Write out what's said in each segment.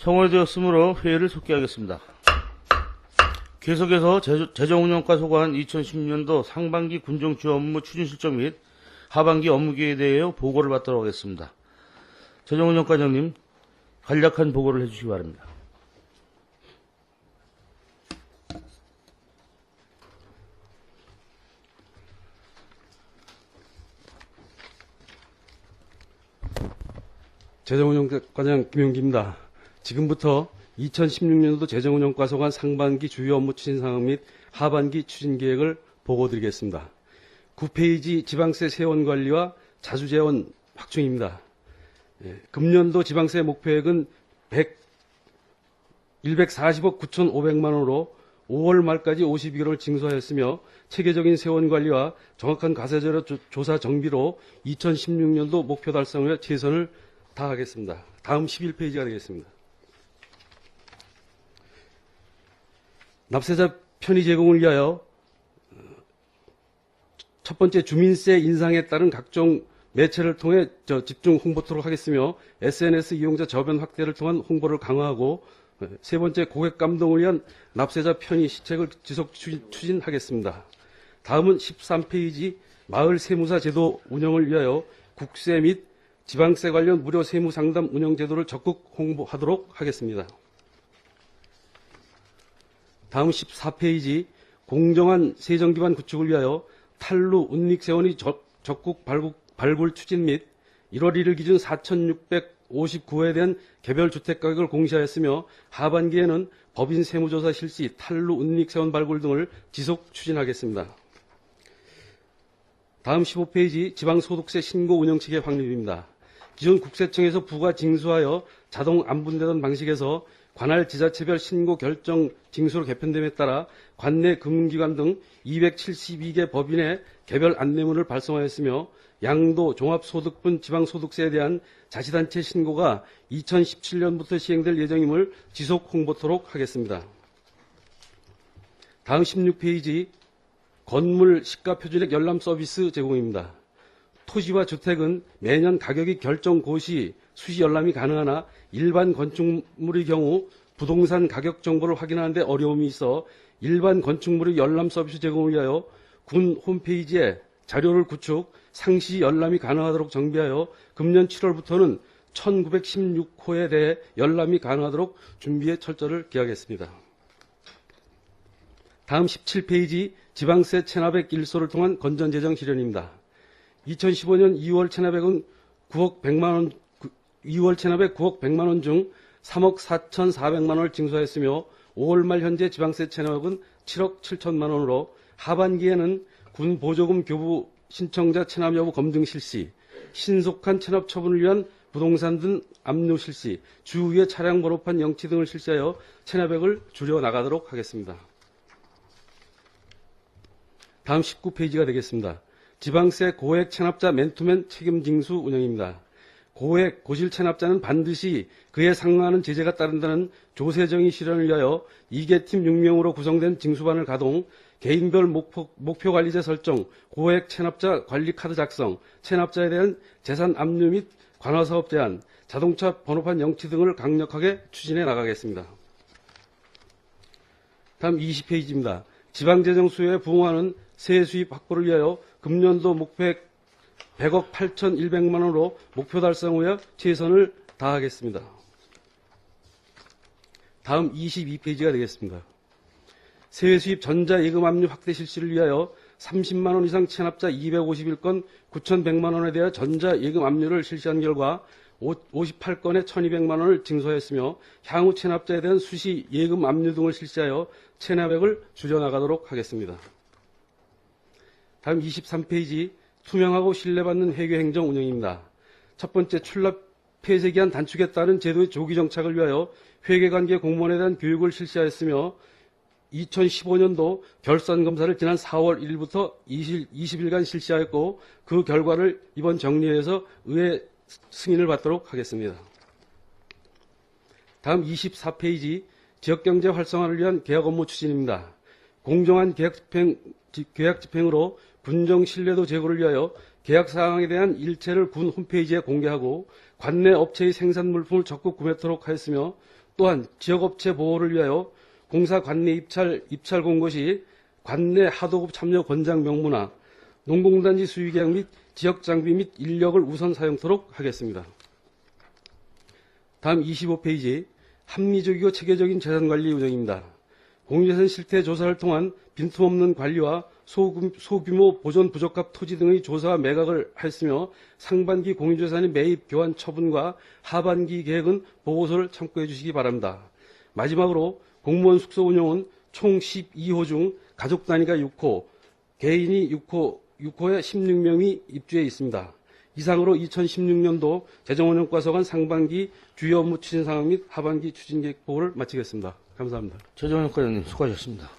성원되었으므로 회의를 속기하겠습니다. 계속해서 재정운영과 소관 2010년도 상반기 군정 주요 업무 추진 실적 및 하반기 업무 계획에 대해 보고를 받도록 하겠습니다. 재정운영과장님, 간략한 보고를 해주시기 바랍니다. 재정운영과장 김용기입니다. 지금부터 2016년도 재정운영과 소관 상반기 주요 업무 추진 상황 및 하반기 추진 계획을 보고드리겠습니다. 9페이지 지방세 세원 관리와 자주재원 확충입니다. 금년도 지방세 목표액은 140억 9,500만 원으로 5월 말까지 52개월 징수하였으며 체계적인 세원 관리와 정확한 과세자료 조사 정비로 2016년도 목표 달성을 위해 최선을 다하겠습니다. 다음 11페이지가 되겠습니다. 납세자 편의 제공을 위하여 첫 번째 주민세 인상에 따른 각종 매체를 통해 집중 홍보토록 하겠으며 SNS 이용자 저변 확대를 통한 홍보를 강화하고 세 번째 고객 감동을 위한 납세자 편의 시책을 지속 추진하겠습니다. 다음은 13페이지 마을 세무사 제도 운영을 위하여 국세 및 지방세 관련 무료 세무 상담 운영 제도를 적극 홍보하도록 하겠습니다. 다음 14페이지 공정한 세정 기반 구축을 위하여 탈루 운익 세원의 적극 발굴 추진 및 1월 1일 기준 4,659호에 대한 개별 주택 가격을 공시하였으며 하반기에는 법인 세무조사 실시, 탈루 운익 세원 발굴 등을 지속 추진하겠습니다. 다음 15페이지 지방소득세 신고 운영체계 확립입니다. 기존 국세청에서 부가 징수하여 자동 안분되던 방식에서 관할 지자체별 신고 결정 징수로 개편됨에 따라 관내 금융기관 등 272개 법인의 개별 안내문을 발송하였으며 양도 종합소득분 지방소득세에 대한 자치단체 신고가 2017년부터 시행될 예정임을 지속 홍보토록 하겠습니다. 다음 16페이지 건물 시가표준액 열람 서비스 제공입니다. 토지와 주택은 매년 가격이 결정 고시 수시 열람이 가능하나 일반 건축물의 경우 부동산 가격 정보를 확인하는 데 어려움이 있어 일반 건축물의 열람 서비스 제공을 위하여 군 홈페이지에 자료를 구축, 상시 열람이 가능하도록 정비하여 금년 7월부터는 1916호에 대해 열람이 가능하도록 준비에 철저를 기하겠습니다. 다음 17페이지 지방세 체납액 일소를 통한 건전재정 실현입니다. 2015년 2월 체납액은 9억 100만 원, 2월 체납액 9억 100만 원 중 3억 4,400만 원을 징수하였으며 5월 말 현재 지방세 체납액은 7억 7천만 원으로 하반기에는 군 보조금 교부 신청자 체납 여부 검증 실시, 신속한 체납 처분을 위한 부동산 등 압류 실시, 주위에 차량 번호판 영치 등을 실시하여 체납액을 줄여 나가도록 하겠습니다. 다음 19페이지가 되겠습니다. 지방세 고액 체납자 맨투맨 책임 징수 운영입니다. 고액 고실 체납자는 반드시 그에 상응하는 제재가 따른다는 조세정의 실현을 위하여 2개팀 6명으로 구성된 징수반을 가동, 개인별 목표 관리제 설정, 고액 체납자 관리 카드 작성, 체납자에 대한 재산 압류 및 관화사업 제한, 자동차 번호판 영치 등을 강력하게 추진해 나가겠습니다. 다음 20페이지입니다. 지방재정 수요에 부응하는 세액 수입 확보를 위하여 금년도 목표액 100억 8,100만 원으로 목표 달성을 위해 최선을 다하겠습니다. 다음 22페이지가 되겠습니다. 세외 수입 전자예금 압류 확대 실시를 위하여 30만 원 이상 체납자 251건 9,100만 원에 대한 전자예금 압류를 실시한 결과 58건에 1,200만 원을 징수하였으며 향후 체납자에 대한 수시 예금 압류 등을 실시하여 체납액을 줄여나가도록 하겠습니다. 다음 23페이지 투명하고 신뢰받는 회계행정 운영입니다. 첫 번째 출납 폐쇄기한 단축에 따른 제도의 조기 정착을 위하여 회계관계 공무원에 대한 교육을 실시하였으며 2015년도 결산검사를 지난 4월 1일부터 20일간 실시하였고 그 결과를 이번 정리회에서 의회 승인을 받도록 하겠습니다. 다음 24페이지 지역경제 활성화를 위한 계약 업무 추진입니다. 공정한 계약 집행으로 군정 신뢰도 제고를 위하여 계약 사항에 대한 일체를 군 홈페이지에 공개하고 관내 업체의 생산 물품을 적극 구매토록 하였으며 또한 지역업체 보호를 위하여 공사 관내 입찰 공고 시 관내 하도급 참여 권장 명문화, 농공단지 수유 계약 및 지역 장비 및 인력을 우선 사용토록 하겠습니다. 다음 25페이지 합리적이고 체계적인 재산관리 요정입니다. 공유재산 실태 조사를 통한 빈틈없는 관리와 소규모 보존 부적합 토지 등의 조사와 매각을 하였으며 상반기 공유재산의 매입 교환 처분과 하반기 계획은 보고서를 참고해 주시기 바랍니다. 마지막으로 공무원 숙소 운영은 총 12호 중 가족 단위가 6호, 개인이 6호에 16명이 입주해 있습니다. 이상으로 2016년도 재정운영과서관 상반기 주요 업무 추진 상황 및 하반기 추진 계획 보고를 마치겠습니다. 감사합니다. 재정운영과장님 수고하셨습니다.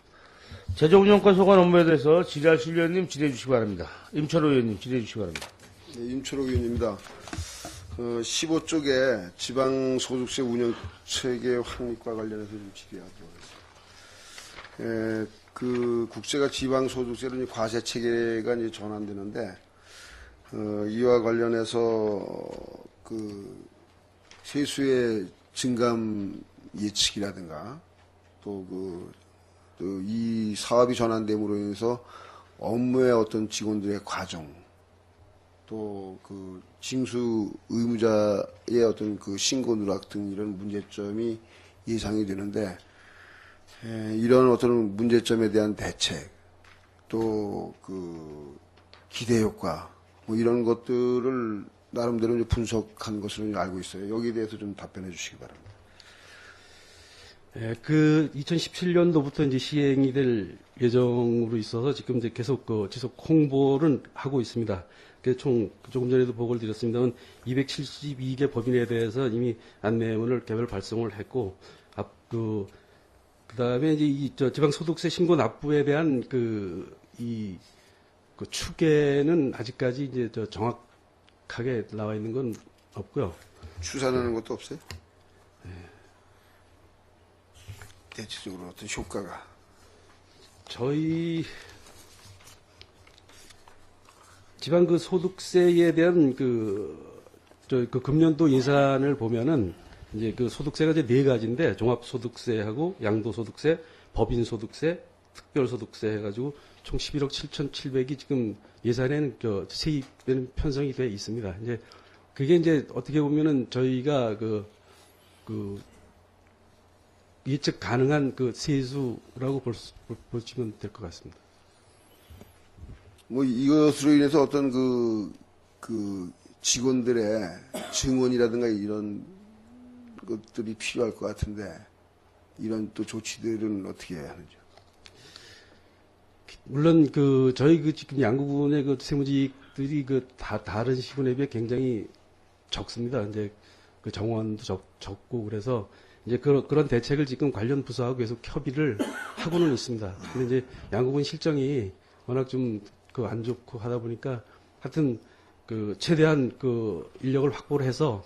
재정운영과소관 업무에 대해서 지리할실 위원님 질의해 주시기 바랍니다. 임철호 의원님 질의해 주시기 바랍니다. 네, 임철호 의원입니다. 15쪽에 지방소득세 운영체계 확립과 관련해서 좀 질의하도록 하겠습니다. 그 국세가 지방소득세로 과세체계가 이제 전환되는데, 이와 관련해서 그 세수의 증감 예측이라든가 또 이 사업이 전환됨으로 인해서 업무의 어떤 직원들의 과정, 또 그 징수 의무자의 어떤 그 신고 누락 등 이런 문제점이 예상이 되는데, 이런 어떤 문제점에 대한 대책, 또 그 기대 효과, 뭐 이런 것들을 나름대로 이제 분석한 것으로 알고 있어요. 여기에 대해서 좀 답변해 주시기 바랍니다. 그 2017년도부터 이제 시행이 될 예정으로 있어서 지금 이제 계속 지속 홍보를 하고 있습니다. 총 조금 전에도 보고를 드렸습니다만 272개 법인에 대해서 이미 안내문을 개별 발송을 했고, 그다음에 이제 지방소득세 신고 납부에 대한 그 추계는 아직까지 이제 정확하게 나와 있는 건 없고요. 추산하는 것도 없어요? 대체적으로 어떤 효과가? 저희 지방 그 소득세에 대한 금년도 예산을 보면은 이제 그 소득세가 이제 네 가지인데 종합소득세하고 양도소득세, 법인소득세, 특별소득세 해가지고 총 11억 7,700이 지금 예산에는 세입에는 편성이 돼 있습니다. 이제 그게 이제 어떻게 보면은 저희가 예측 가능한 그 세수라고 보시면 될 것 같습니다. 뭐 이것으로 인해서 어떤 그 직원들의 증언이라든가 이런 것들이 필요할 것 같은데, 이런 또 조치들은 어떻게 해야 하는지. 물론 저희 지금 양구군의 세무직들이 다른 시군에 비해 굉장히 적습니다. 이제 정원도 적고 그래서 이제 그런 대책을 지금 관련 부서하고 계속 협의를 하고는 있습니다. 근데 이제 양구군 실정이 워낙 좀 안 좋고 하다 보니까 하여튼 최대한 인력을 확보를 해서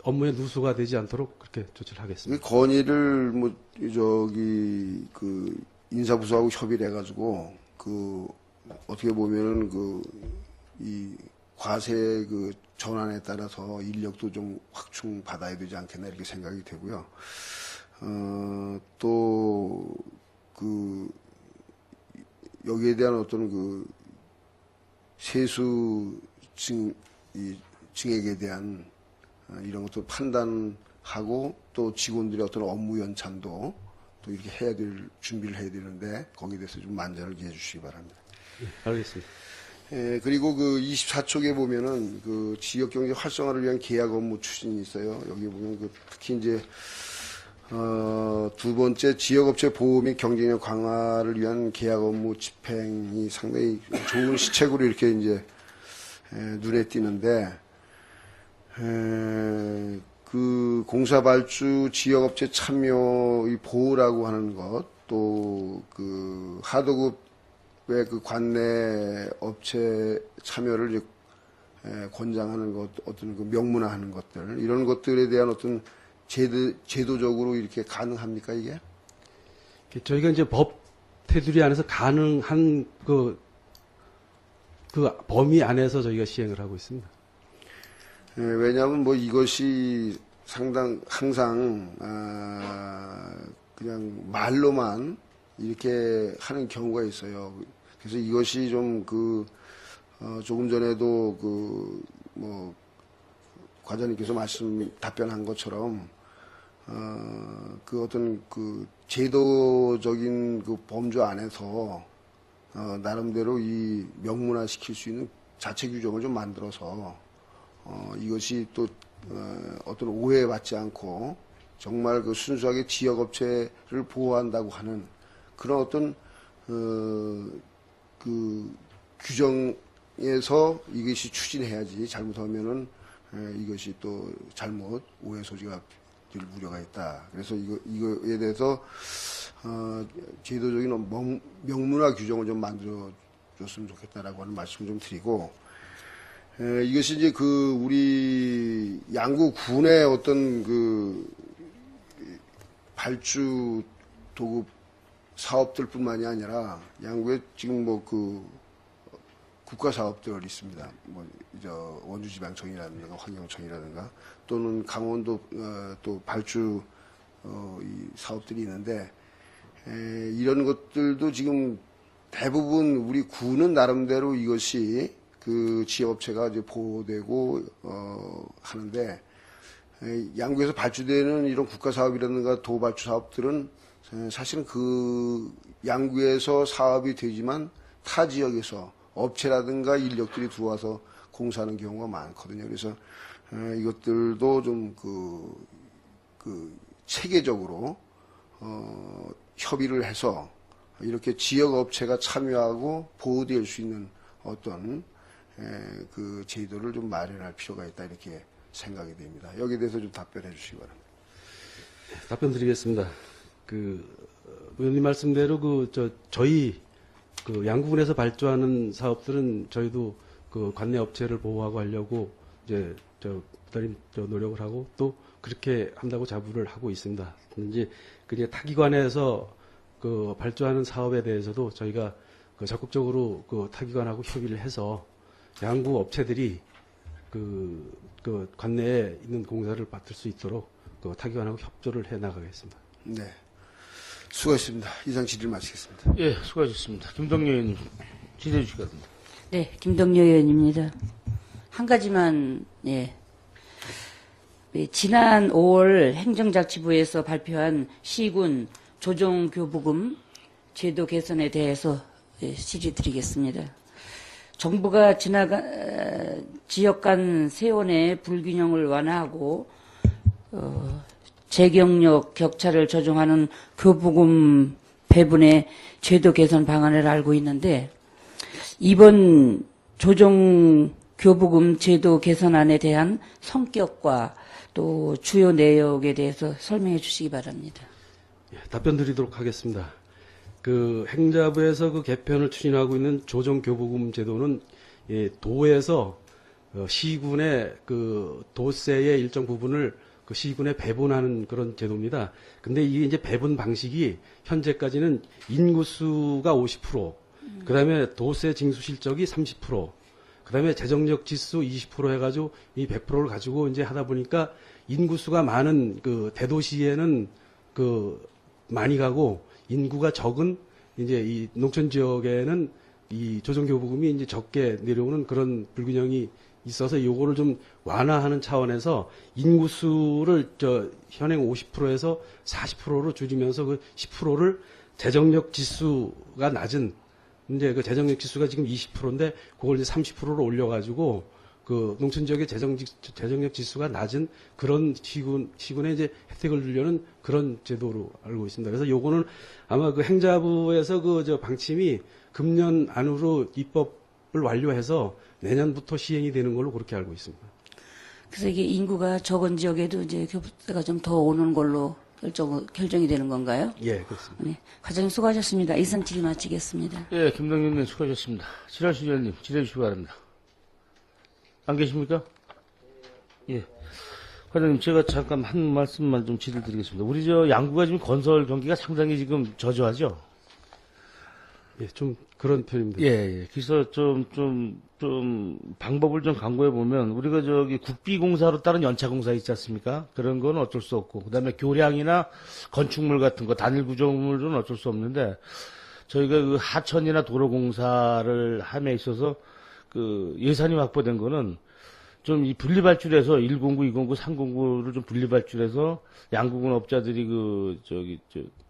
업무에 누수가 되지 않도록 그렇게 조치를 하겠습니다. 건의를 인사부서하고 협의를 해가지고 어떻게 보면은 이 과세 전환에 따라서 인력도 좀 확충 받아야 되지 않겠나 이렇게 생각이 되고요. 또 여기에 대한 어떤 세수 증액에 대한 이런 것도 판단하고, 또 직원들의 어떤 업무 연찬도 또 이렇게 해야 될 준비를 해야 되는데, 거기에 대해서 좀 만전을 기해 주시기 바랍니다. 네, 알겠습니다. 그리고 24쪽에 보면은 지역 경제 활성화를 위한 계약 업무 추진이 있어요. 여기 보면 특히 이제 두 번째 지역업체 보호 및 경쟁력 강화를 위한 계약 업무 집행이 상당히 좋은 시책으로 이렇게 이제 눈에 띄는데, 공사 발주 지역업체 참여의 보호라고 하는 것, 또 하도급의 관내 업체 참여를 이제 권장하는 것, 어떤 명문화하는 것들, 이런 것들에 대한 어떤 제도적으로 이렇게 가능합니까, 이게? 저희가 이제 법 테두리 안에서 가능한 그 범위 안에서 저희가 시행을 하고 있습니다. 왜냐하면 이것이 항상 그냥 말로만 이렇게 하는 경우가 있어요. 그래서 이것이 좀 조금 전에도 과장님께서 답변한 것처럼, 어떤 제도적인 범주 안에서, 나름대로 이 명문화시킬 수 있는 자체 규정을 좀 만들어서, 이것이 또, 어떤 오해에 받지 않고, 정말 순수하게 지역업체를 보호한다고 하는 그런 어떤, 규정에서 이것이 추진해야지, 잘못하면은, 이것이 또 잘못 오해 소지가 될 우려가 있다. 그래서 이거에 대해서 제도적인 명문화 규정을 좀 만들어줬으면 좋겠다라고 하는 말씀을 좀 드리고, 이것이 이제 우리 양구군의 어떤 발주 도급 사업들뿐만이 아니라 양구에 지금 국가 사업들 있습니다. 원주지방청이라든가 환경청이라든가 또는 강원도 또 발주 이 사업들이 있는데, 이런 것들도 지금 대부분 우리 구는 나름대로 이것이 지역업체가 이제 보호되고 하는데, 양구에서 발주되는 이런 국가 사업이라든가 도발주 사업들은 사실은 양구에서 사업이 되지만 타 지역에서 업체라든가 인력들이 들어와서 공사하는 경우가 많거든요. 그래서 이것들도 좀 체계적으로 협의를 해서 이렇게 지역 업체가 참여하고 보호될 수 있는 어떤 제도를 좀 마련할 필요가 있다, 이렇게 생각이 됩니다. 여기에 대해서 좀 답변해 주시기 바랍니다. 답변 드리겠습니다. 의원님 말씀대로 저희 양구군에서 발주하는 사업들은 저희도 관내 업체를 보호하고 하려고 이제 부단히 노력을 하고 또 그렇게 한다고 자부를 하고 있습니다. 이제 그냥 타기관에서 발주하는 사업에 대해서도 저희가 적극적으로 타기관하고 협의를 해서 양구 업체들이 관내에 있는 공사를 맡을 수 있도록 타기관하고 협조를 해 나가겠습니다. 네. 수고하셨습니다. 이상 질의를 마치겠습니다. 예, 수고하셨습니다. 김동료 의원님, 질의해 주시기 바랍니다. 네, 김동료 의원입니다. 한 가지만, 예. 지난 5월 행정자치부에서 발표한 시군 조정교부금 제도 개선에 대해서 질의드리겠습니다. 정부가 지역 간 세원의 불균형을 완화하고 재경력 격차를 조정하는 교부금 배분의 제도 개선 방안을 알고 있는데, 이번 조정 교부금 제도 개선안에 대한 성격과 또 주요 내역에 대해서 설명해 주시기 바랍니다. 예, 답변 드리도록 하겠습니다. 행자부에서 개편을 추진하고 있는 조정 교부금 제도는 도에서 시군의 도세의 일정 부분을 시군에 배분하는 그런 제도입니다. 근데 이게 이제 배분 방식이 현재까지는 인구수가 50%, 그 다음에 도세 징수 실적이 30%, 그 다음에 재정력 지수 20% 해가지고 이 100%를 가지고 이제 하다 보니까 인구수가 많은 대도시에는 많이 가고 인구가 적은 이제 이 농촌 지역에는 이 조정교부금이 이제 적게 내려오는 그런 불균형이 있어서 요거를 좀 완화하는 차원에서 인구수를 현행 50%에서 40%로 줄이면서 10%를 재정력 지수가 낮은, 이제 재정력 지수가 지금 20%인데 그걸 이제 30%로 올려가지고 농촌 지역의 재정력 지수가 낮은 그런 시군에 이제 혜택을 주려는 그런 제도로 알고 있습니다. 그래서 요거는 아마 행자부에서 방침이 금년 안으로 입법을 완료해서 내년부터 시행이 되는 걸로 그렇게 알고 있습니다. 그래서 이게 인구가 적은 지역에도 이제 교부세가 좀 더 오는 걸로 결정이 되는 건가요? 예, 그렇습니다. 네. 과장님 수고하셨습니다. 이상 질의 마치겠습니다. 예, 김동료 의원님 수고하셨습니다. 지라시 의원님, 질의해 주시기 바랍니다. 안 계십니까? 예. 과장님, 제가 잠깐 한 말씀만 좀 질의드리겠습니다. 우리 양구가 지금 건설 경기가 상당히 지금 저조하죠? 예, 좀 그런 편입니다. 예, 예. 그래서 좀 방법을 좀 강구해 보면, 우리가 저기 국비공사로 따른 연차공사 있지 않습니까? 그런 건 어쩔 수 없고, 그 다음에 교량이나 건축물 같은 거, 단일 구조물은 어쩔 수 없는데, 저희가 그 하천이나 도로공사를 함에 있어서 그 예산이 확보된 거는 좀 이 분리발주해서 109, 209, 309를 좀 분리발주해서 양국은 업자들이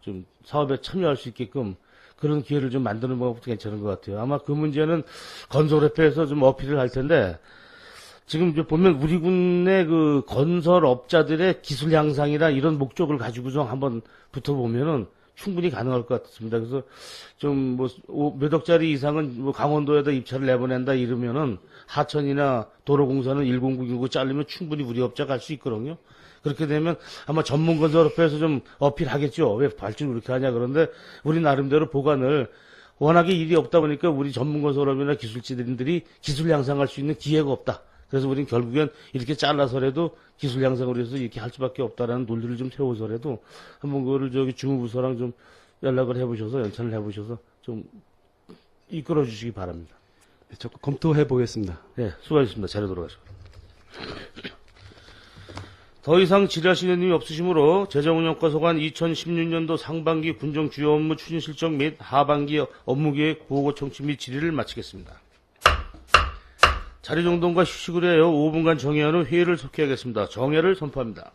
좀 사업에 참여할 수 있게끔 그런 기회를 좀 만드는 방법도 괜찮은 것 같아요. 아마 그 문제는 건설협회에서 좀 어필을 할 텐데, 지금 이제 보면 우리 군의 그 건설업자들의 기술 향상이나 이런 목적을 가지고서 한번 붙어보면은 충분히 가능할 것 같습니다. 그래서 좀 몇 억짜리 이상은 뭐 강원도에다 입찰을 내보낸다 이러면은 하천이나 도로공사는 109, 209 자르면 충분히 우리 업자가 할 수 있거든요. 그렇게 되면 아마 전문건설업회에서 좀 어필하겠죠. 왜 발주를 그렇게 하냐. 그런데 우리 나름대로 보관을, 워낙에 일이 없다 보니까 우리 전문건설업이나 기술지들이 기술 향상할 수 있는 기회가 없다. 그래서 우리는 결국엔 이렇게 잘라서라도 기술 향상을 위해서 이렇게 할 수밖에 없다라는 논리를 좀 세워서라도 한번 그거를 주무부서랑 좀 연락을 해보셔서, 연찬을 해보셔서 좀 이끌어 주시기 바랍니다. 예, 적극 검토해 보겠습니다. 네, 수고하셨습니다. 자료 돌아가시고. 더 이상 질의하시는 일이 없으시므로 재정운영과 소관 2016년도 상반기 군정 주요 업무 추진 실적 및 하반기 업무계획 보고 청취 및 질의를 마치겠습니다. 자리 정돈과 휴식을 위하여 5분간 정회하는 회의를 속해하겠습니다. 정회를 선포합니다.